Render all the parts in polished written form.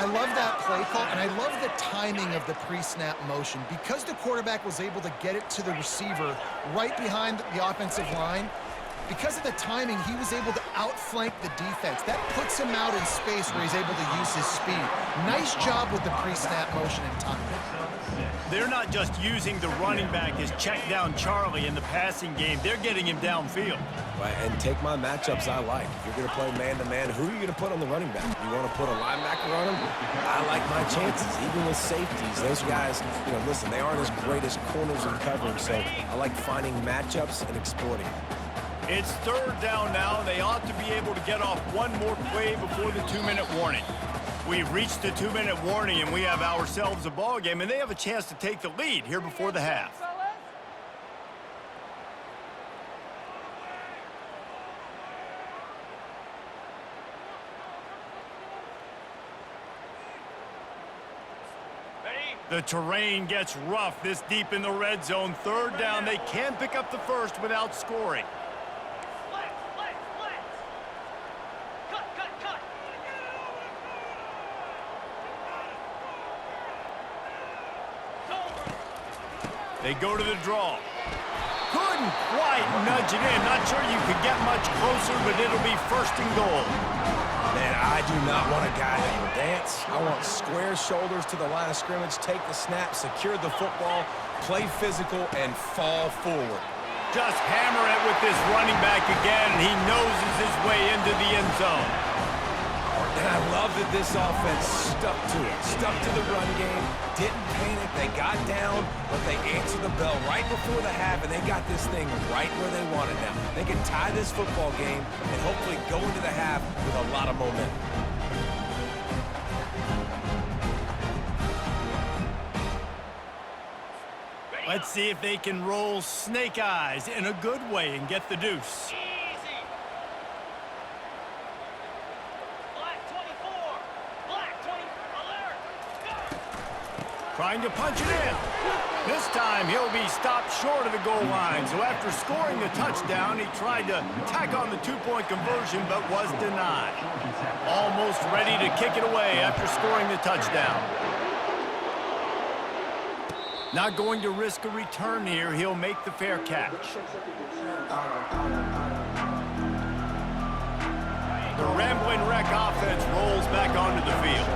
I love that play call, and I love the timing of the pre-snap motion. Because the quarterback was able to get it to the receiver right behind the offensive line, because of the timing, he was able to outflank the defense. That puts him out in space where he's able to use his speed. Nice job with the pre-snap motion and timing. They're not just using the running back as check down Charlie in the passing game. They're getting him downfield. Right, and take my matchups I like. If you're going to play man-to-man, who are you going to put on the running back? You want to put a linebacker on him? I like my chances, even with safeties. Those guys, listen, they aren't as great as corners and covering, so I like finding matchups and exploiting. It's third down now. They ought to be able to get off one more play before the 2-minute warning. We've reached the 2-minute warning, and we have ourselves a ball game, and they have a chance to take the lead here before the half. The terrain gets rough this deep in the red zone. Third down, they can pick up the first without scoring. They go to the draw. Couldn't quite nudge it in. Not sure you could get much closer, but it'll be first and goal. Man, I do not want a guy that will dance. I want square shoulders to the line of scrimmage, take the snap, secure the football, play physical, and fall forward. Just hammer it with this running back again, and he noses his way into the end zone. And I love that this offense stuck to it, stuck to the run game, didn't panic, they got down, but they answered the bell right before the half, and they got this thing right where they want it now. They can tie this football game and hopefully go into the half with a lot of momentum. Let's see if they can roll snake eyes in a good way and get the deuce. Trying to punch it in. This time he'll be stopped short of the goal line. So after scoring the touchdown, he tried to tack on the two-point conversion but was denied. Almost ready to kick it away after scoring the touchdown. Not going to risk a return here. He'll make the fair catch. The Ramblin' Wreck offense rolls back onto the field.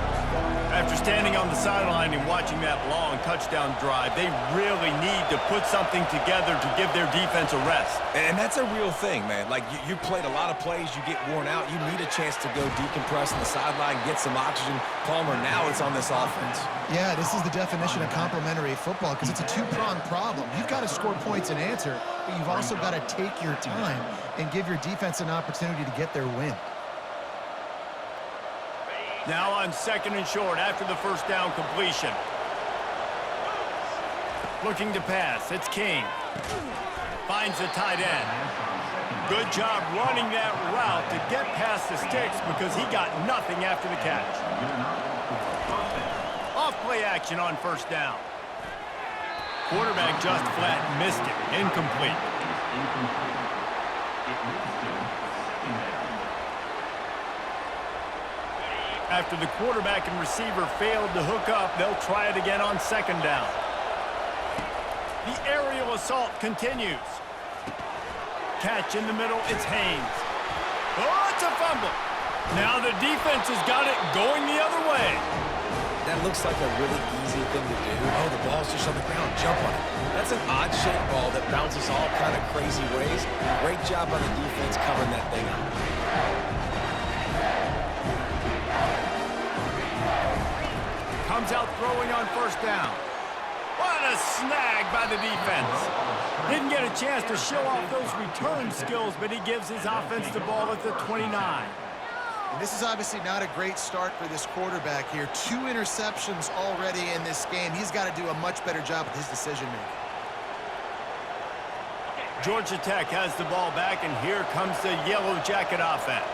After standing on the sideline and watching that long touchdown drive, they really need to put something together to give their defense a rest. And that's a real thing, man. Like, you played a lot of plays, you get worn out, you need a chance to go decompress on the sideline, get some oxygen. Palmer, now it's on this offense. Yeah, this is the definition of complementary football because it's a two-pronged problem. You've got to score points and answer, but you've also got to take your time and give your defense an opportunity to get their win. Now on second and short after the first down completion. Looking to pass. It's King. Finds the tight end. Good job running that route to get past the sticks because he got nothing after the catch. Off play action on first down. Quarterback just flat missed it. Incomplete. After the quarterback and receiver failed to hook up, they'll try it again on second down. The aerial assault continues. Catch in the middle, it's Haynes. Oh, it's a fumble. Now the defense has got it going the other way. That looks like a really easy thing to do. Oh, the ball's just on the ground. Jump on it. That's an odd-shaped ball that bounces all kind of crazy ways. Great job by the defense covering that thing up. Comes out throwing on first down. What a snag by the defense. Didn't get a chance to show off those return skills, but he gives his offense the ball at the 29. And this is obviously not a great start for this quarterback here. 2 interceptions already in this game. He's got to do a much better job with his decision-making. Georgia Tech has the ball back, and here comes the Yellow Jacket offense.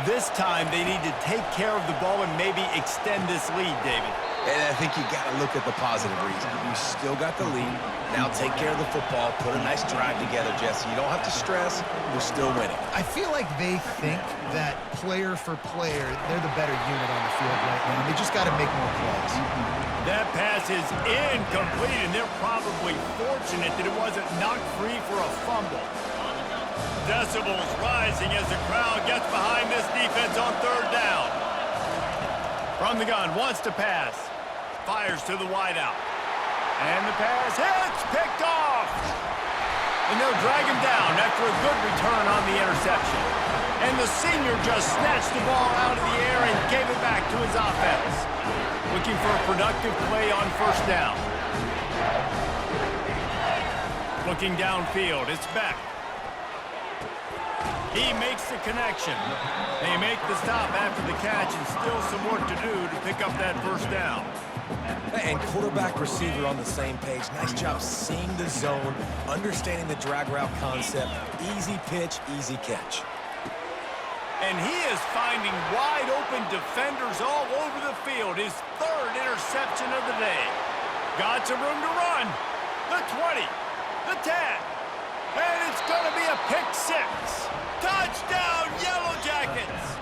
This time, they need to take care of the ball and maybe extend this lead, David. And I think you got to look at the positive reason. You still got the lead. Now take care of the football. Put a nice drive together, Jesse. You don't have to stress. We're still winning. I feel like they think that player for player, they're the better unit on the field right now. They just got to make more plays. That pass is incomplete, and they're probably fortunate that it wasn't knocked free for a fumble. Decibels rising as the crowd gets behind this defense on third down. From the gun, wants to pass. Fires to the wideout. And the pass hits, picked off. And they'll drag him down after a good return on the interception. And the senior just snatched the ball out of the air and gave it back to his offense. Looking for a productive play on first down. Looking downfield, it's Beck. He makes the connection. They make the stop after the catch, and still some work to do to pick up that first down. And quarterback receiver on the same page. Nice job seeing the zone, understanding the drag route concept. Easy pitch, easy catch. And he is finding wide open defenders all over the field. His third interception of the day. Got some room to run. The 20, the 10, and it's going to be a pick six. Touchdown, Yellow Jackets!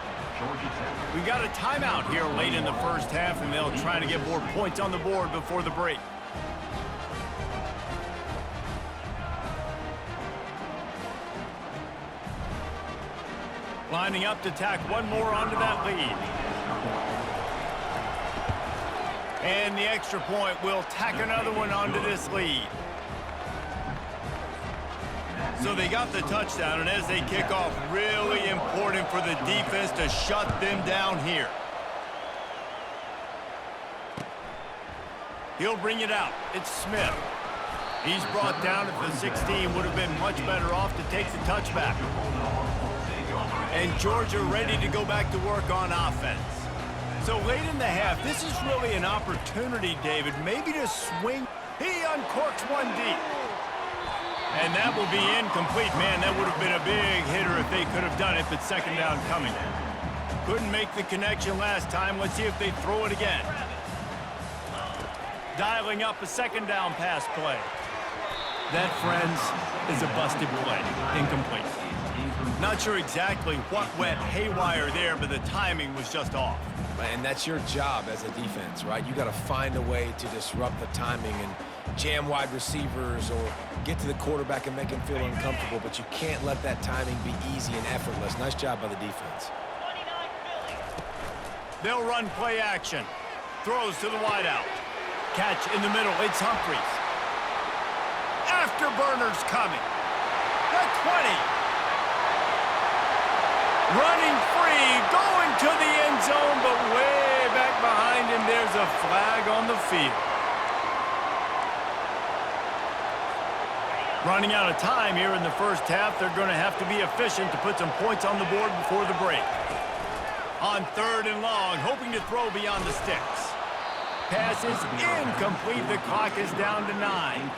We got a timeout here late in the first half, and they'll try to get more points on the board before the break. Lining up to tack one more onto that lead. And the extra point will tack another one onto this lead. So they got the touchdown, and as they kick off, really important for the defense to shut them down here. He'll bring it out. It's Smith. He's brought down at the 16. Would have been much better off to take the touchback. And Georgia ready to go back to work on offense. So late in the half, this is really an opportunity, David, maybe to swing. He uncorks one deep. And that will be incomplete. Man, that would have been a big hitter if they could have done it, but second down coming. Couldn't make the connection last time. Let's see if they throw it again. Dialing up a second down pass play. That, friends, is a busted play. Incomplete. Not sure exactly what went haywire there, but the timing was just off. And that's your job as a defense, right? You got to find a way to disrupt the timing and jam wide receivers or get to the quarterback and make him feel uncomfortable, but you can't let that timing be easy and effortless. Nice job by the defense. They'll run play action. Throws to the wideout. Catch in the middle. It's Humphries. Afterburner's coming. The 20. Running free, going to the end zone, but way back behind him, there's a flag on the field. Running out of time here in the first half, they're going to have to be efficient to put some points on the board before the break. On third and long, hoping to throw beyond the sticks. Pass is incomplete. The clock is down to 9.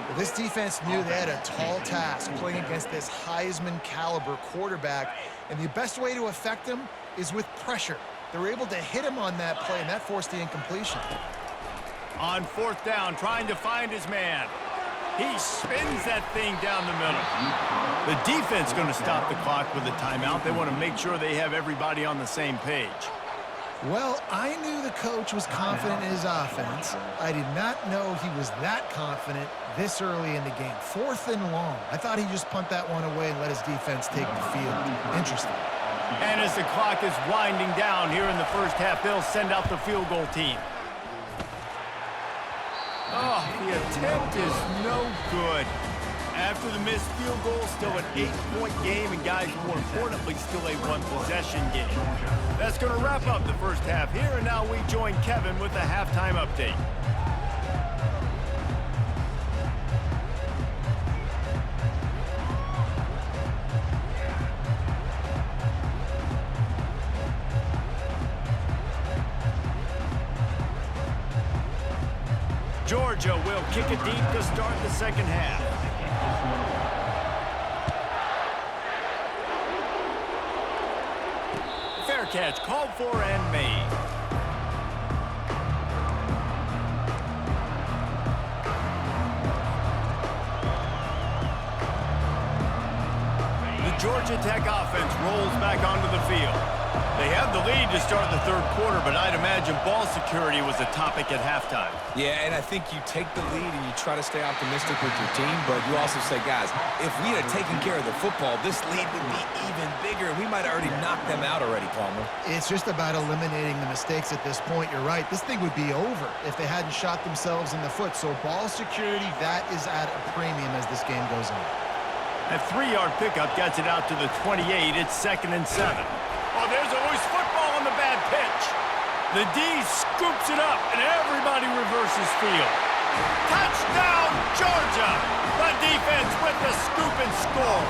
Well, this defense knew they had a tall task playing against this Heisman caliber quarterback, and the best way to affect him is with pressure. They were able to hit him on that play, and that forced the incompletion. On fourth down, trying to find his man. He spins that thing down the middle. The defense going to stop the clock with a timeout. They want to make sure they have everybody on the same page. Well, I knew the coach was confident in his offense. I did not know he was that confident this early in the game. Fourth and long. I thought he'd just punt that one away and let his defense take the field. Interesting. And as the clock is winding down here in the first half, they'll send out the field goal team. Oh, the attempt is no good. After the missed field goal, still an 8-point game, and guys, more importantly, still a one-possession game. That's going to wrap up the first half here, and now we join Kevin with a halftime update. Georgia will kick it deep to start the second half. Fair catch called for and made. Georgia Tech offense rolls back onto the field. They have the lead to start the third quarter, but I'd imagine ball security was a topic at halftime. Yeah, and I think you take the lead and you try to stay optimistic with your team, but you also say, guys, if we had taken care of the football, this lead would be even bigger. We might have already knocked them out already, Palmer. It's just about eliminating the mistakes at this point. You're right. This thing would be over if they hadn't shot themselves in the foot. So ball security, that is at a premium as this game goes on. A 3-yard pickup gets it out to the 28. It's 2nd and 7. Oh, there's a loose football on the bad pitch. The D scoops it up, and everybody reverses field. Touchdown, Georgia! The defense with the scoop and score.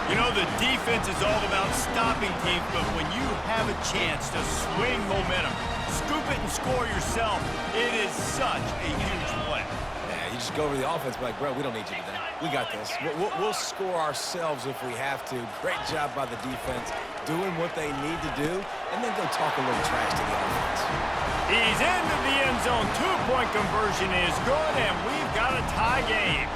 You know, the defense is all about stopping teams, but when you have a chance to swing momentum, scoop it and score yourself, it is such a huge play. Yeah, you just go over the offense, be like, bro, we don't need you today. We got this. We'll score ourselves if we have to. Great job by the defense, doing what they need to do, and then go talk a little trash to the offense. He's into the end zone. 2-point conversion is good, and we've got a tie game.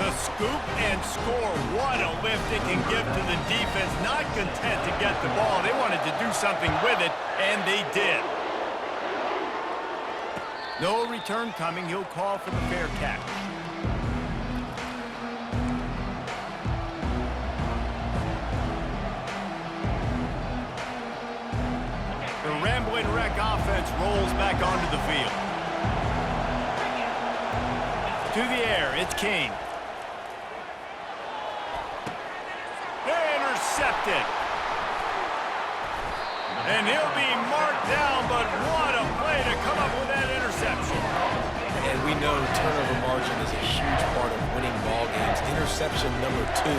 The scoop and score. What a lift it can give to the defense. Not content to get the ball. They wanted to do something with it, and they did. No return coming. He'll call for the fair catch. The Ramblin' Wreck offense rolls back onto the field. To the air, it's King. Intercepted. And he'll be marked down, but what a play to come up with that interception. And we know turnover margin is a huge part of winning ball games. Interception number 2.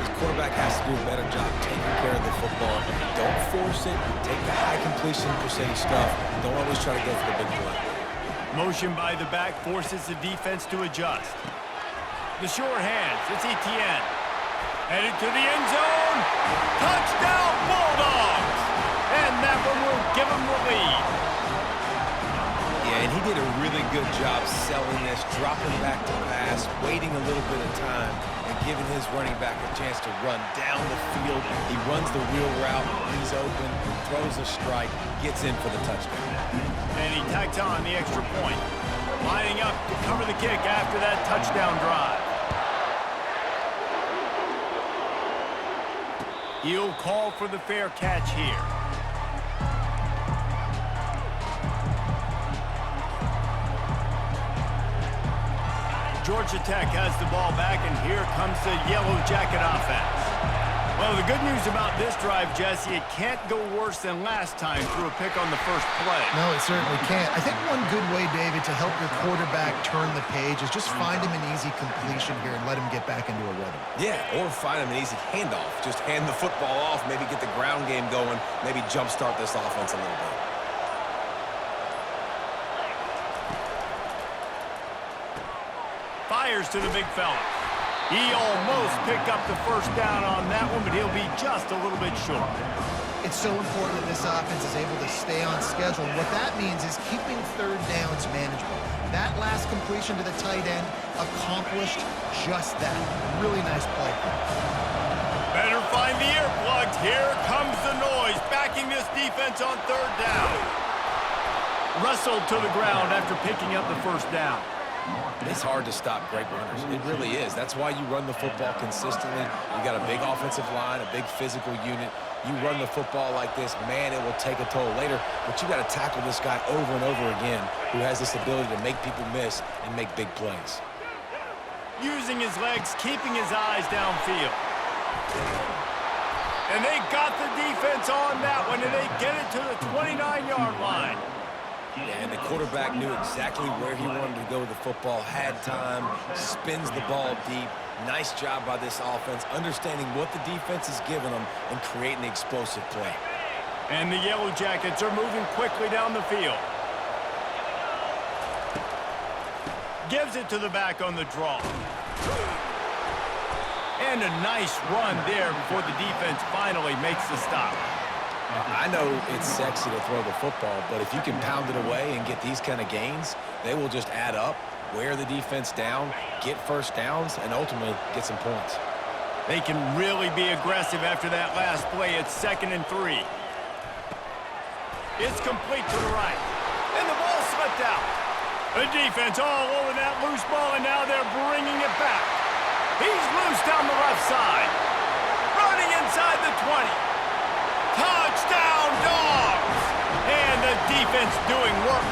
His quarterback has to do a better job taking care of the football. Don't force it. Take the high completion percentage stuff. Don't always try to go for the big play. Motion by the back forces the defense to adjust. The sure hands. It's Etienne. Headed to the end zone. Touchdown, Bulldogs! And that one will give them the lead. Yeah, and he did a really good job selling this, dropping back to pass, waiting a little bit of time, and giving his running back a chance to run down the field. He runs the wheel route. He's open, throws a strike, gets in for the touchdown. And he tacks on the extra point. Lining up to cover the kick after that touchdown drive. He'll call for the fair catch here. Georgia Tech has the ball back, and here comes the Yellow Jacket offense. Well, the good news about this drive, Jesse, it can't go worse than last time through a pick on the first play. No, it certainly can't. I think one good way, David, to help your quarterback turn the page is just find him an easy completion here and let him get back into a rhythm. Yeah, or find him an easy handoff. Just hand the football off, maybe get the ground game going, maybe jumpstart this offense a little bit. Fires to the big fella. He almost picked up the first down on that one, but he'll be just a little bit short. It's so important that this offense is able to stay on schedule. And what that means is keeping third downs manageable. That last completion to the tight end accomplished just that. Really nice play. Better find the earplugs. Here comes the noise, backing this defense on third down. Wrestled to the ground after picking up the first down. It's hard to stop great runners. It really is. That's why you run the football consistently. You got a big offensive line, a big physical unit. You run the football like this, man, it will take a toll later. But you got to tackle this guy over and over again who has this ability to make people miss and make big plays. Using his legs, keeping his eyes downfield. And they got the defense on that one, and they get it to the 29-yard line. Yeah, and the quarterback knew exactly where he wanted to go with the football, had time, spins the ball deep. Nice job by this offense, understanding what the defense is giving them and creating the explosive play. And the Yellow Jackets are moving quickly down the field. Gives it to the back on the draw. And a nice run there before the defense finally makes the stop. I know it's sexy to throw the football, but if you can pound it away and get these kind of gains, they will just add up, wear the defense down, get first downs, and ultimately get some points. They can really be aggressive after that last play. It's 2nd and 3. It's complete to the right. And the ball slipped out. The defense all over that loose ball, and now they're bringing it back. He's loose down the left side. Running inside the 20. Touchdown, Dogs! And the defense doing work.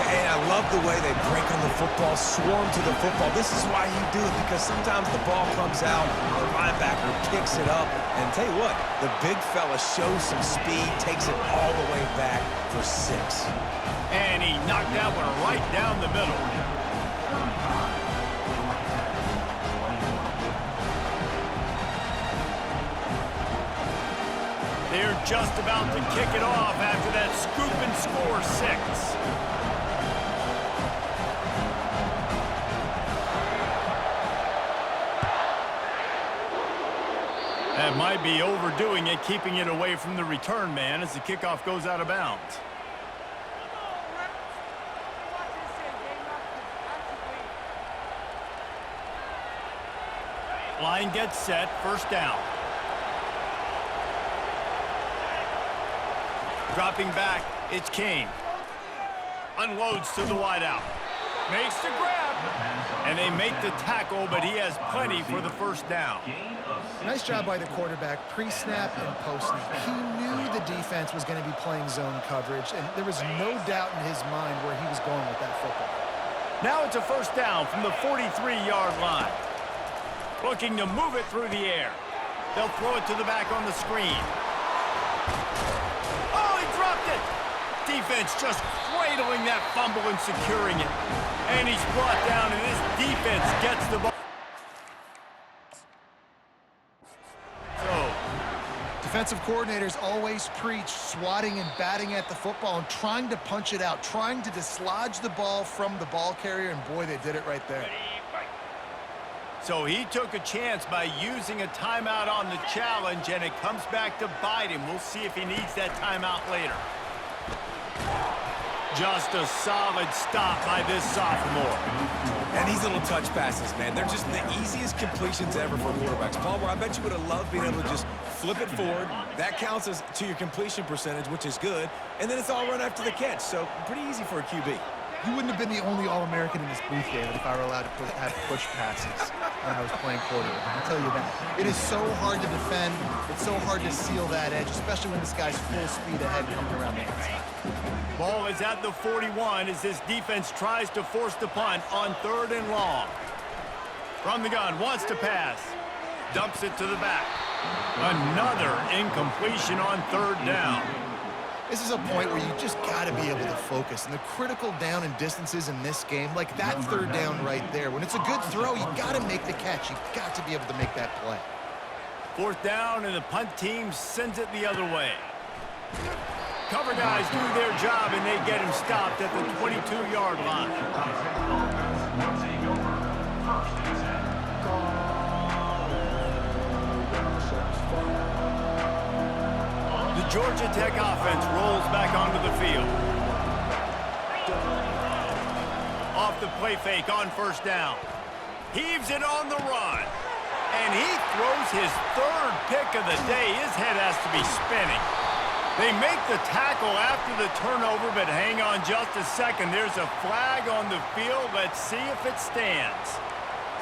And I love the way they break on the football, swarm to the football. This is why you do it, because sometimes the ball comes out, the linebacker picks it up, and tell you what, the big fella shows some speed, takes it all the way back for 6. And he knocked that one right down the middle. They're just about to kick it off after that scoop and score 6. That might be overdoing it, keeping it away from the return man as the kickoff goes out of bounds. Line gets set, 1st down. Dropping back, it's King. Unloads to the wideout. Makes the grab. And they make the tackle, but he has plenty for the 1st down. Nice job by the quarterback, pre-snap and post-snap. He knew the defense was going to be playing zone coverage, and there was no doubt in his mind where he was going with that football. Now it's a 1st down from the 43-yard line. Looking to move it through the air. They'll throw it to the back on the screen. Oh, he dropped it! Defense just cradling that fumble and securing it. And he's brought down, and this defense gets the ball. Defensive coordinators always preach swatting and batting at the football and trying to punch it out, trying to dislodge the ball from the ball carrier, and boy, they did it right there. So he took a chance by using a timeout on the challenge, and it comes back to bite him. We'll see if he needs that timeout later. Just a solid stop by this sophomore. And these little touch passes, man, they're just the easiest completions ever for quarterbacks. Palmer, I bet you would have loved being able to just flip it forward. That counts as to your completion percentage, which is good. And then it's all run after the catch, so pretty easy for a QB. You wouldn't have been the only All-American in this booth, David, if I were allowed to have push passes when I was playing quarterback. I'll tell you that. It is so hard to defend. It's so hard to seal that edge, especially when this guy's full speed ahead coming around the outside. Ball is at the 41 as this defense tries to force the punt on 3rd and long. From the gun, wants to pass. Dumps it to the back. Another incompletion on 3rd down. This is a point where you just got to be able to focus. And the critical down and distances in this game, like that 3rd down right there, when it's a good throw, you got to make the catch. You got to be able to make that play. 4th down, and the punt team sends it the other way. Cover guys do their job, and they get him stopped at the 22-yard line. The Georgia Tech offense rolls back onto the field. Off the play fake on 1st down. Heaves it on the run. And he throws his 3rd pick of the day. His head has to be spinning. They make the tackle after the turnover, but hang on just a second. There's a flag on the field. Let's see if it stands.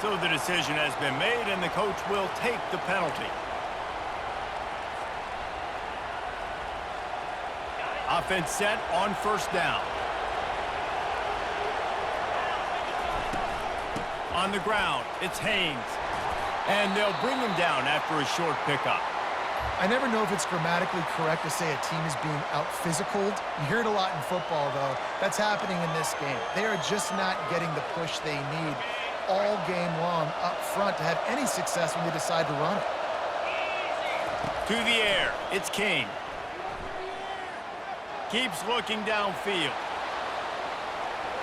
So the decision has been made, and the coach will take the penalty. Offense set on 1st down. On the ground, it's Haynes. And they'll bring him down after a short pickup. I never know if it's grammatically correct to say a team is being out-physicaled. You hear it a lot in football, though. That's happening in this game. They are just not getting the push they need all game long up front to have any success when they decide to run it. To the air, it's King. Keeps looking downfield.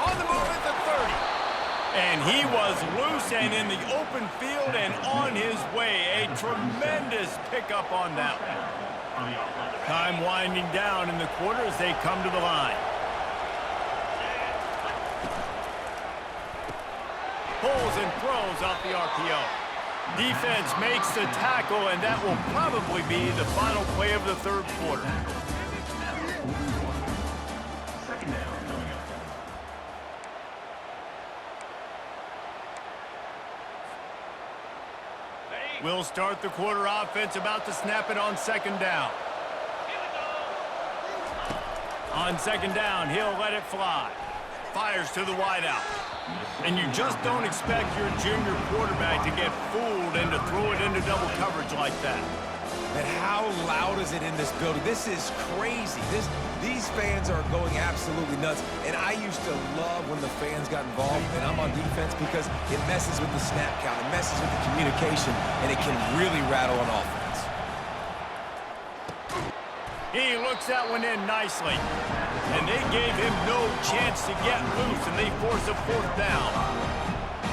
On the move at the 30. And he was loose and in the open field and on his way. A tremendous pickup on that one. Time winding down in the quarter as they come to the line. Pulls and throws off the RPO. Defense makes the tackle, and that will probably be the final play of the third quarter. We'll start the quarter offense, about to snap it on second down. On second down, he'll let it fly. Fires to the wideout. And you just don't expect your junior quarterback to get fooled and to throw it into double coverage like that. And how loud is it in this building? This is crazy. These fans are going absolutely nuts. And I used to love when the fans got involved, and I'm on defense, because it messes with the snap count, it messes with the communication, and it can really rattle an offense. He looks that one in nicely. And they gave him no chance to get loose, and they force a fourth down.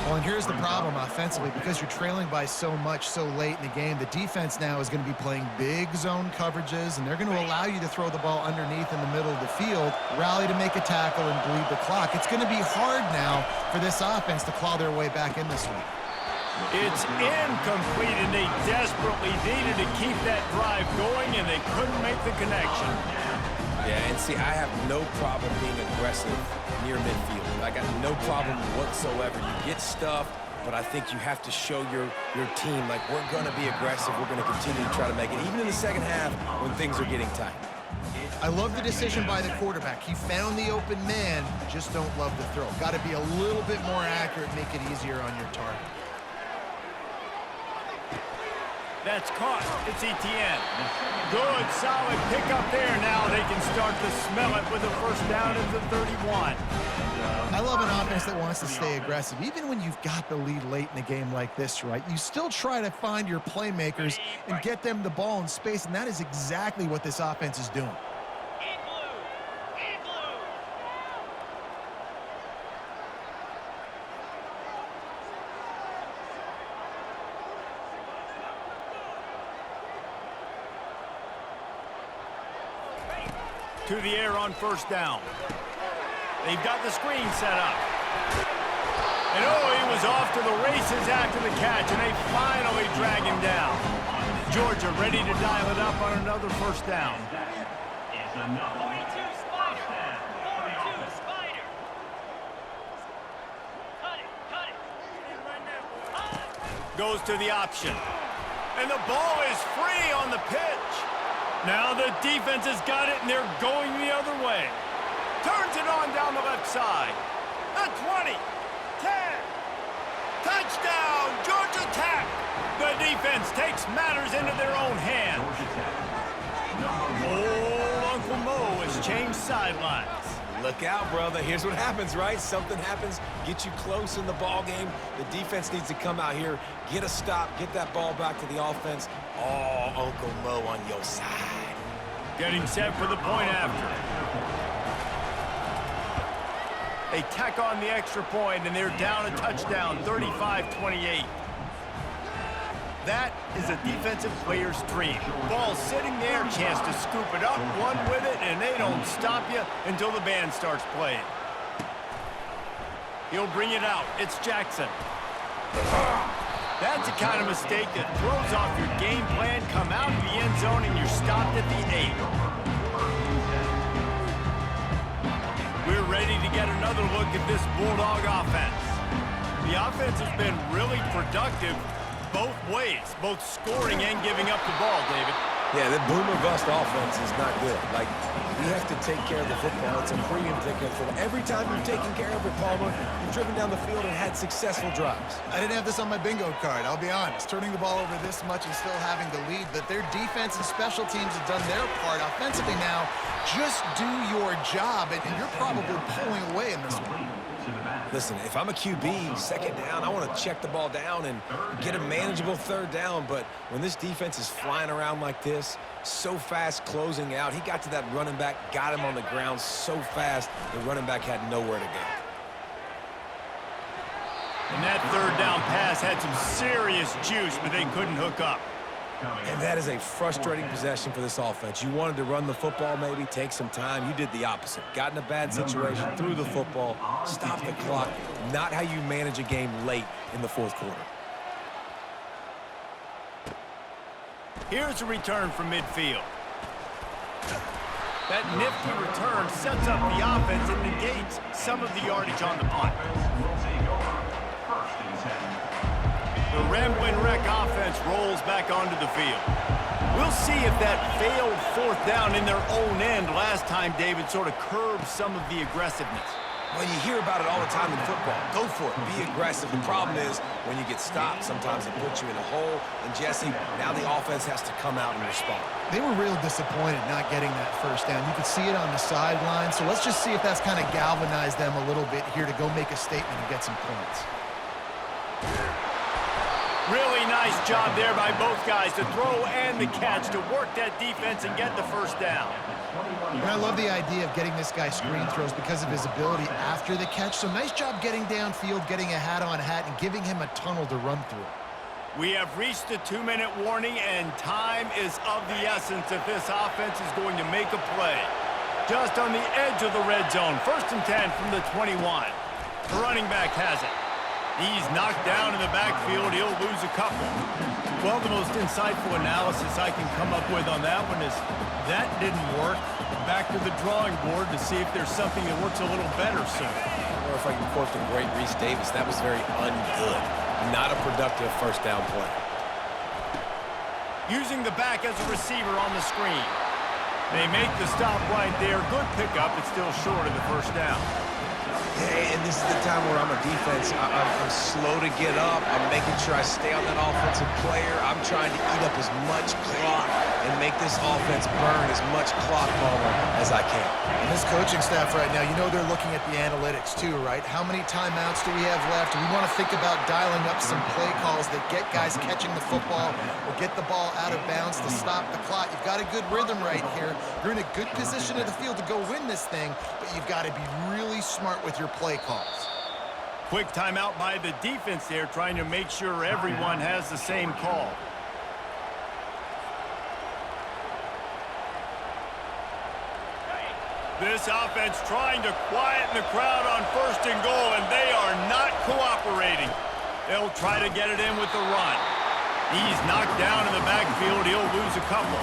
Well, and here's the problem offensively. Because you're trailing by so much so late in the game, the defense now is going to be playing big zone coverages, and they're going to allow you to throw the ball underneath in the middle of the field, rally to make a tackle, and bleed the clock. It's going to be hard now for this offense to claw their way back in this week. It's incomplete, and they desperately needed to keep that drive going, and they couldn't make the connection. Yeah, and see, I have no problem being aggressive near midfield. I got no problem whatsoever. You get stuffed, but I think you have to show your team, like, we're going to be aggressive. We're going to continue to try to make it, even in the second half when things are getting tight. I love the decision by the quarterback. He found the open man, just don't love the throw. Got to be a little bit more accurate, make it easier on your target. That's caught. It's Etienne. Good, solid pickup there. Now they can start to smell it with a first down at the 31. I love an offense that wants to stay aggressive. Even when you've got the lead late in a game like this, right, you still try to find your playmakers and get them the ball in space, and that is exactly what this offense is doing. To the air on first down. They've got the screen set up. And oh, he was off to the races after the catch, and they finally drag him down. Georgia ready to dial it up on another first down. Goes to the option. And the ball is free on the pitch. Now the defense has got it, and they're going the other way. Turns it on down the left side. The 20, 10, touchdown, Georgia Tech. The defense takes matters into their own hands. Old Uncle Mo has changed sidelines. Look out, brother. Here's what happens, right? Something happens, get you close in the ball game. The defense needs to come out here, get a stop, get that ball back to the offense. Oh, Uncle Mo on your side. Getting set for the point after. They tack on the extra point, and they're down a touchdown, 35-28. That is a defensive player's dream. Ball sitting there, chance to scoop it up, run with it, and they don't stop you until the band starts playing. He'll bring it out. It's Jackson. That's the kind of mistake that throws off your game plan. Come out of the end zone, and you're stopped at the 8. We're ready to get another look at this Bulldog offense. The offense has been really productive both ways, both scoring and giving up the ball, David. Yeah, the boomer-bust offense is not good. Like, we have to take care of the football. It's a premium take care of the football. Every time you've taken care of it, Palmer, you've driven down the field and had successful drives. I didn't have this on my bingo card, I'll be honest. Turning the ball over this much and still having the lead, but their defense and special teams have done their part. Offensively now, just do your job, and you're probably pulling away in this one. Listen, if I'm a QB, second down, I want to check the ball down and get a manageable third down. But when this defense is flying around like this, so fast closing out, he got to that running back, got him on the ground so fast, the running back had nowhere to go. And that third down pass had some serious juice, but they couldn't hook up. And that is a frustrating possession for this offense. You wanted to run the football, maybe take some time. You did the opposite. Got in a bad situation, threw the football, stopped the clock. Not how you manage a game late in the fourth quarter. Here's a return from midfield. That nifty return sets up the offense and negates some of the yardage on the punt. The Ramblin' Wreck offense rolls back onto the field. We'll see if that failed fourth down in their own end last time, David, sort of curbed some of the aggressiveness. Well, you hear about it all the time in football. Go for it. Be aggressive. The problem is when you get stopped, sometimes it puts you in a hole. And, Jesse, now the offense has to come out and respond. They were real disappointed not getting that first down. You could see it on the sideline. So let's just see if that's kind of galvanized them a little bit here to go make a statement and get some points. Really nice job there by both guys to throw and the catch to work that defense and get the first down. And I love the idea of getting this guy screen throws because of his ability after the catch. So nice job getting downfield, getting a hat-on-hat, and giving him a tunnel to run through. We have reached the 2-minute warning, and time is of the essence if this offense is going to make a play. Just on the edge of the red zone, 1st and 10 from the 21. The running back has it. He's knocked down in the backfield. He'll lose a couple. Well, the most insightful analysis I can come up with on that one is that didn't work. Back to the drawing board to see if there's something that works a little better soon. Or if I can quote the great Reese Davis, that was very ungood. Not a productive first down play. Using the back as a receiver on the screen. They make the stop right there. Good pickup. It's still short of the first down. Hey, and this is the time where I'm a defense. I'm slow to get up. I'm making sure I stay on that offensive player. I'm trying to eat up as much clock and make this offense burn as much clock moment as I can. And this coaching staff right now, you know they're looking at the analytics too, right? How many timeouts do we have left? We want to think about dialing up some play calls that get guys catching the football or get the ball out of bounds to stop the clock. You've got a good rhythm right here. You're in a good position of the field to go win this thing, but you've got to be really smart with your play calls. Quick timeout by the defense there, trying to make sure everyone has the same call. This offense trying to quieten the crowd on 1st and goal, and they are not cooperating. They'll try to get it in with the run. He's knocked down in the backfield. He'll lose a couple.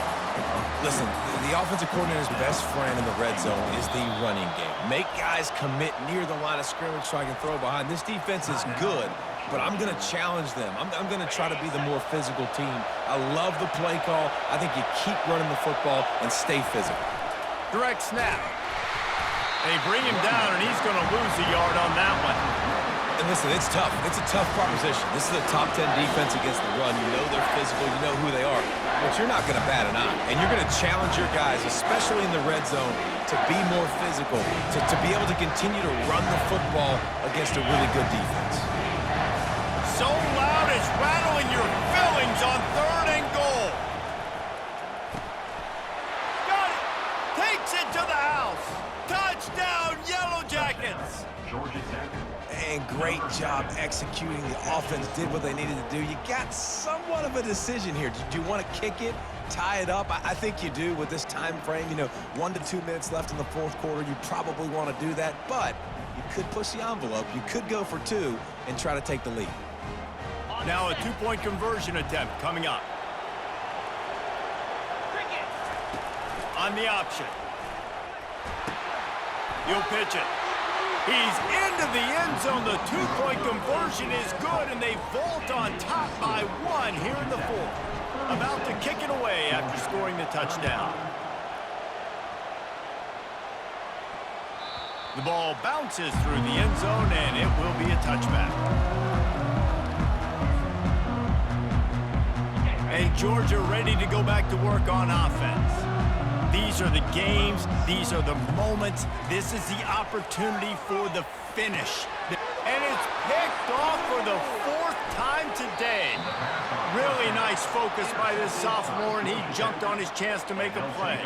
Listen, the offensive coordinator's best friend in the red zone is the running game. Make guys commit near the line of scrimmage so I can throw behind. This defense is good, but I'm going to challenge them. I'm going to try to be the more physical team. I love the play call. I think you keep running the football and stay physical. Direct snap. They bring him down, and he's going to lose a yard on that one. And listen, it's tough. It's a tough proposition. This is a top 10 defense against the run. You know they're physical. You know who they are. But you're not going to bat an eye. And you're going to challenge your guys, especially in the red zone, to be more physical, to be able to continue to run the football against a really good defense. So loud it's rattling your fillings on 3rd and goal. Got it. Takes it to the house. Touchdown, Yellow Jackets. And great job executing. The offense did what they needed to do. You got somewhat of a decision here. Do you want to kick it, tie it up? I think you do with this time frame. You know, 1 to 2 minutes left in the 4th quarter. You probably want to do that, but you could push the envelope. You could go for 2 and try to take the lead. Now a 2-point conversion attempt coming up. On the option. He'll pitch it. He's into the end zone. The 2-point conversion is good, and they vault on top by 1 here in the 4th. About to kick it away after scoring the touchdown. The ball bounces through the end zone, and it will be a touchback. Hey, Georgia ready to go back to work on offense. These are the games. These are the moments. This is the opportunity for the finish. And it's picked off for the 4th time today. Really nice focus by this sophomore, and he jumped on his chance to make a play.